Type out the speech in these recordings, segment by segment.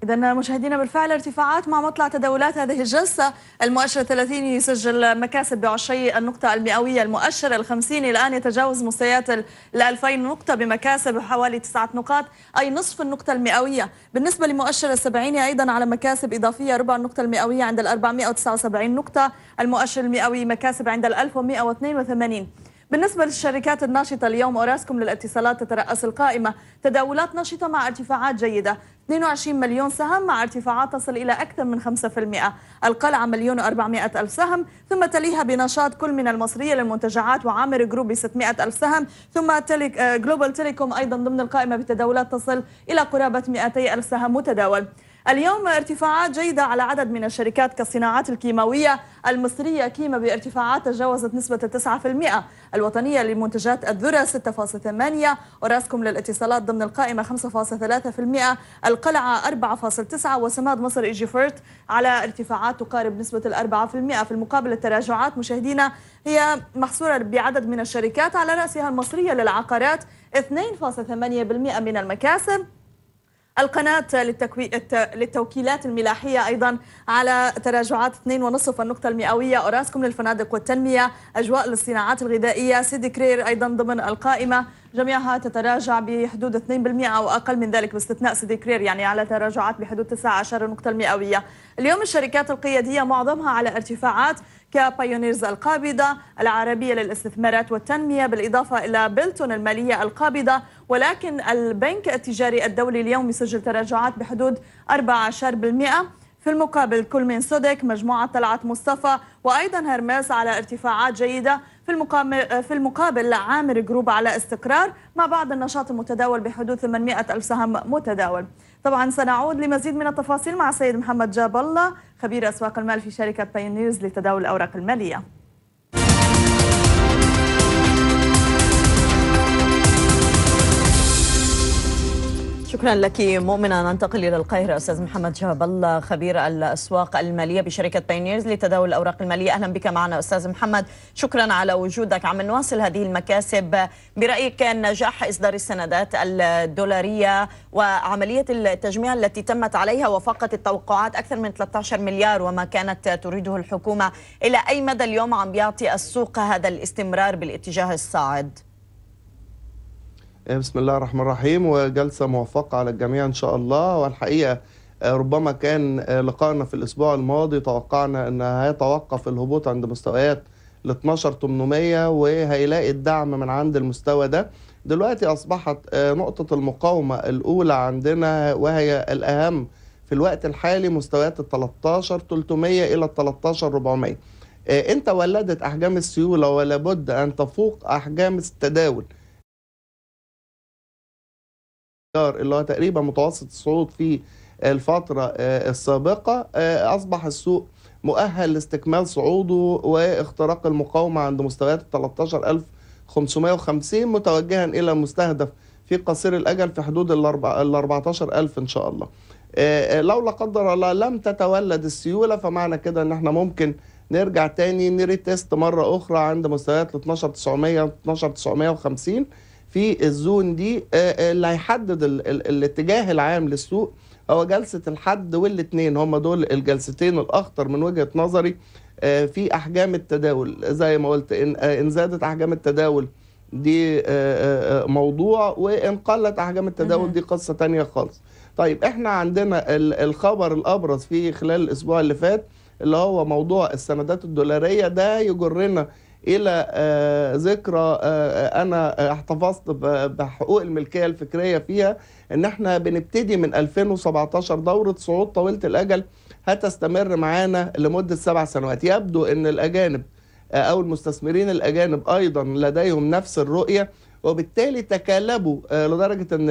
إذا مشاهدينا بالفعل ارتفاعات مع مطلع تداولات هذه الجلسة. المؤشر 30 يسجل مكاسب بعشري النقطة المئوية. المؤشر ال50 الآن يتجاوز مستويات 2000 نقطة بمكاسب حوالي 9 نقاط، أي نصف النقطة المئوية. بالنسبة لمؤشر ال70 أيضا على مكاسب إضافية ربع النقطة المئوية عند 479 نقطة. المؤشر المئوي مكاسب عند 1182. بالنسبة للشركات الناشطة اليوم، أوراسكوم للاتصالات تترأس القائمة، تداولات نشطة مع ارتفاعات جيدة، 22 مليون سهم مع ارتفاعات تصل إلى أكثر من 5%. القلعة 1,400,000 سهم، ثم تليها بنشاط كل من المصرية للمنتجعات وعامر جروب ب 600,000 سهم، ثم جلوبال تيليكوم أيضا ضمن القائمة بتداولات تصل إلى قرابة 200,000 سهم متداول. اليوم ارتفاعات جيدة على عدد من الشركات كالصناعات الكيماوية المصرية كيما بارتفاعات تجاوزت نسبة 9%، الوطنية لمنتجات الذرة 6.8%، أوراسكوم للاتصالات ضمن القائمة 5.3%، القلعة 4.9%، وسماد مصر إيجيفورت على ارتفاعات تقارب نسبة 4%. في المقابل التراجعات مشاهدينا هي محصورة بعدد من الشركات، على رأسها المصرية للعقارات 2.8% من المكاسب، القناة للتوكيلات الملاحية أيضا على تراجعات 2.5 النقطة المئوية، أوراسكوم للفنادق والتنمية، أجواء للصناعات الغذائية، سيدي كرير أيضا ضمن القائمة، جميعها تتراجع بحدود 2% أو أقل من ذلك باستثناء سيدي كرير، يعني على تراجعات بحدود 19 النقطة المئوية. اليوم الشركات القيادية معظمها على ارتفاعات كبايونيرز القابضة، العربية للاستثمارات والتنمية، بالإضافة إلى بيلتون المالية القابضة، ولكن البنك التجاري الدولي اليوم يسجل تراجعات بحدود 14%. في المقابل كل من سودك، مجموعة طلعت مصطفى، وأيضا هرمس على ارتفاعات جيدة. في المقابل عامر جروب على استقرار مع بعض النشاط المتداول بحدود 800,000 سهم متداول. طبعا سنعود لمزيد من التفاصيل مع السيد محمد جاب الله خبير أسواق المال في شركة بايونيرز لتداول الأوراق المالية. شكرا لك مؤمنة. ننتقل إلى القاهرة. أستاذ محمد جاب الله خبير الأسواق المالية بشركة بايونيرز لتداول الأوراق المالية، أهلا بك معنا أستاذ محمد، شكرا على وجودك. عم نواصل هذه المكاسب، برأيك نجاح إصدار السندات الدولارية وعملية التجميع التي تمت عليها وفاقت التوقعات أكثر من 13 مليار وما كانت تريده الحكومة، إلى أي مدى اليوم عم بيعطي السوق هذا الاستمرار بالاتجاه الصاعد؟ بسم الله الرحمن الرحيم، وجلسة موفقة على الجميع إن شاء الله. والحقيقة ربما كان لقاءنا في الأسبوع الماضي توقعنا أن هيتوقف الهبوط عند مستويات ال 12,800 وهيلاقي الدعم من عند المستوى ده. دلوقتي أصبحت نقطة المقاومة الأولى عندنا وهي الأهم في الوقت الحالي مستويات ال 13,300 إلى ال 13,400. أنت ولدت أحجام السيولة ولا بد أن تفوق أحجام التداول اللي هو تقريبا متوسط الصعود في الفترة السابقة. أصبح السوق مؤهل لاستكمال صعوده واختراق المقاومة عند مستويات 13,550 متوجها إلى مستهدف في قصير الأجل في حدود ال 14,000 إن شاء الله. لو لا قدر الله لم تتولد السيولة فمعنى كده إن احنا ممكن نرجع تاني نريتست مرة أخرى عند مستويات 12,900 12,950 في الزون دي. اللي هيحدد الاتجاه العام للسوق هو جلسة الحد والاثنين، هم دول الجلستين الأخطر من وجهة نظري في أحجام التداول. زي ما قلت إن زادت أحجام التداول دي موضوع، وإن قلت أحجام التداول دي قصة تانية خالص. طيب إحنا عندنا الخبر الأبرز في خلال الأسبوع اللي فات اللي هو موضوع السندات الدولارية، ده يجرنا إلى ذكرى أنا احتفظت بحقوق الملكية الفكرية فيها، إن احنا بنبتدي من 2017 دورة صعود طويلة الأجل هتستمر معانا لمدة 7 سنوات. يبدو أن الأجانب أو المستثمرين الأجانب أيضا لديهم نفس الرؤية، وبالتالي تكالبوا لدرجة أن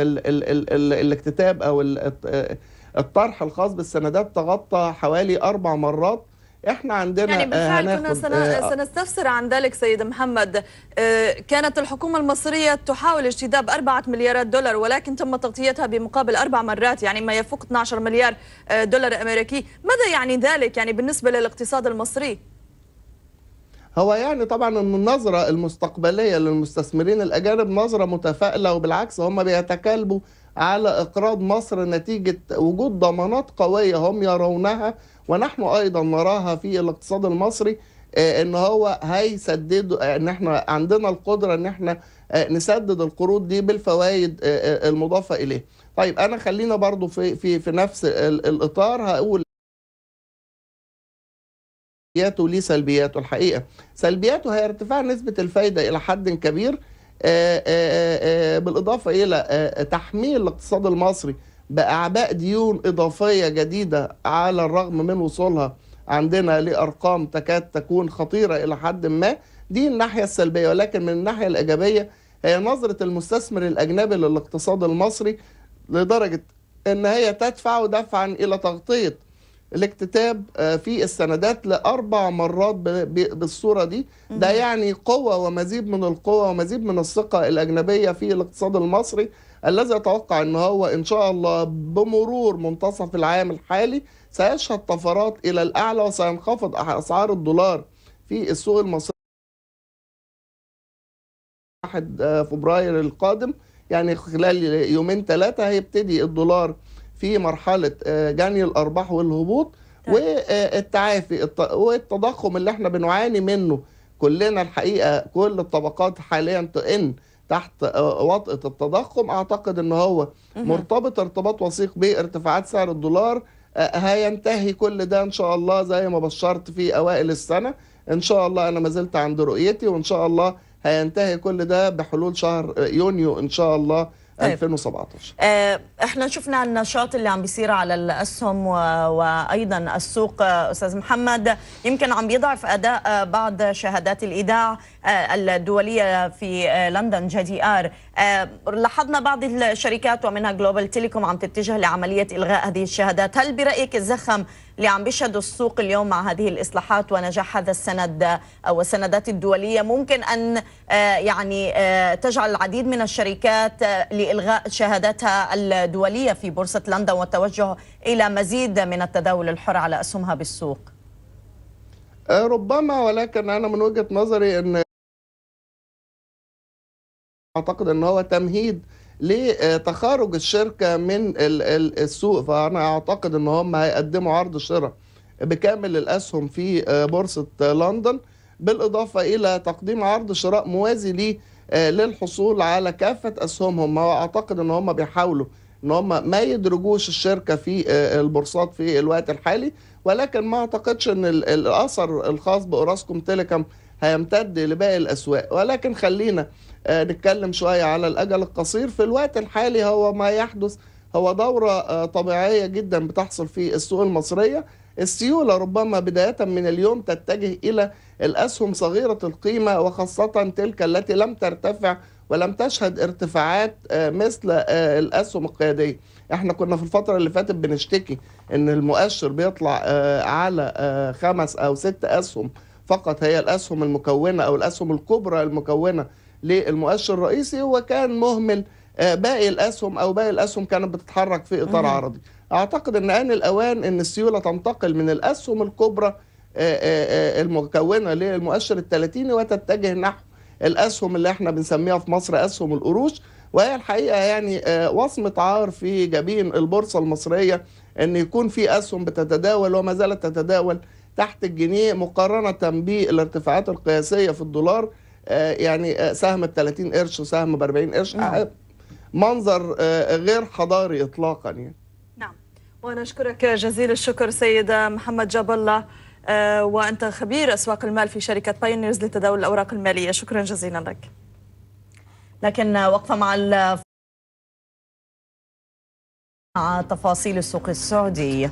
الاكتتاب أو الطرح الخاص بالسندات تغطى حوالي 4 مرات. احنا عندنا يعني بالفعل كنا سنستفسر عن ذلك سيد محمد. كانت الحكومة المصرية تحاول اجتذاب 4 مليارات دولار، ولكن تم تغطيتها بمقابل 4 مرات، يعني ما يفوق 12 مليار دولار أمريكي. ماذا يعني ذلك يعني بالنسبة للاقتصاد المصري؟ هو يعني طبعا النظرة المستقبلية للمستثمرين الأجانب نظرة متفائلة، وبالعكس هم بيتكالبوا على إقراض مصر نتيجة وجود ضمانات قوية هم يرونها ونحن أيضا نراها في الاقتصاد المصري، ان هو هيسددوا، ان احنا عندنا القدره ان احنا نسدد القروض دي بالفوائد المضافه اليه. طيب انا خلينا برضو في نفس الاطار هقول سلبياته. ليه سلبياته؟ الحقيقه سلبياته هي ارتفاع نسبه الفايده الى حد كبير، بالاضافه الى تحميل الاقتصاد المصري باعباء ديون اضافيه جديده على الرغم من وصولها عندنا لأرقام تكاد تكون خطيرة إلى حد ما. دي الناحية السلبية. ولكن من الناحية الإيجابية هي نظرة المستثمر الأجنبي للاقتصاد المصري لدرجة أن هي تدفع دفعا إلى تغطية الاكتتاب في السندات لأربع مرات بالصورة دي. ده يعني قوة ومزيد من القوة ومزيد من الثقة الأجنبية في الاقتصاد المصري، الذي أتوقع أن هو إن شاء الله بمرور منتصف العام الحالي سيشهد طفرات إلى الأعلى، وسينخفض أسعار الدولار في السوق المصري 1 فبراير القادم. يعني خلال يومين ثلاثة هيبتدي الدولار في مرحلة جني الأرباح والهبوط والتعافي والتضخم اللي احنا بنعاني منه كلنا. الحقيقة كل الطبقات حاليا تئن تحت وطأة التضخم. أعتقد أنه هو مرتبط ارتباط وثيق بارتفاعات سعر الدولار. هينتهي كل ده إن شاء الله زي ما بشرت في أوائل السنة. إن شاء الله أنا ما زلت عند رؤيتي، وإن شاء الله هينتهي كل ده بحلول شهر يونيو إن شاء الله 2017. احنا شفنا النشاط اللي عم بيصير على الاسهم وايضا السوق استاذ محمد، يمكن عم بيضعف اداء بعض شهادات الايداع الدوليه في لندن JDR. لاحظنا بعض الشركات ومنها جلوبال تيليكوم عم تتجه لعمليه الغاء هذه الشهادات. هل برايك الزخم اللي عم بيشهده السوق اليوم مع هذه الاصلاحات ونجاح هذا السند او السندات الدوليه ممكن ان يعني تجعل العديد من الشركات لإلغاء شهاداتها الدولية في بورصة لندن والتوجه إلى مزيد من التداول الحر على أسهمها بالسوق؟ ربما، ولكن أنا من وجهة نظري أن أعتقد أن هو تمهيد لتخارج الشركة من السوق. فأنا أعتقد أن هم هيقدموا عرض شراء بكامل الأسهم في بورصة لندن، بالإضافة إلى تقديم عرض شراء موازي ليه للحصول على كافة أسهمهم. وأعتقد أن هم بيحاولوا أن هم ما يدرجوش الشركة في البورصات في الوقت الحالي، ولكن ما أعتقدش أن الأثر الخاص بأوراسكوم تيليكوم هيمتد لباقي الأسواق. ولكن خلينا نتكلم شوية على الأجل القصير. في الوقت الحالي هو ما يحدث هو دورة طبيعية جدا بتحصل في السوق المصرية. السيولة ربما بداية من اليوم تتجه إلى الأسهم صغيرة القيمة، وخاصة تلك التي لم ترتفع ولم تشهد ارتفاعات مثل الأسهم القيادية. احنا كنا في الفترة اللي فاتت بنشتكي ان المؤشر بيطلع على 5 أو 6 أسهم فقط، هي الأسهم المكونة أو الأسهم الكبرى المكونة للمؤشر الرئيسي، وكان مهمل باقي الأسهم أو باقي الأسهم كانت بتتحرك في إطار عرضي. أعتقد أن آن الأوان أن السيولة تنتقل من الأسهم الكبرى المكونة للمؤشر الثلاثيني وتتجه نحو الأسهم اللي احنا بنسميها في مصر أسهم القروش. وهي الحقيقة يعني وصمة عار في جبين البورصة المصرية أن يكون في أسهم بتتداول وما زالت تتداول تحت الجنيه مقارنة بالارتفاعات القياسية في الدولار. يعني سهم ب30 قرش وسهم ب40 قرش، منظر غير حضاري إطلاقا يعني. نعم، ونشكرك جزيل الشكر سيد محمد جاب الله، وأنت خبير أسواق المال في شركة بايونيرز لتداول الأوراق المالية. شكرا جزيلا لك. لكن وقفة مع تفاصيل السوق السعودي.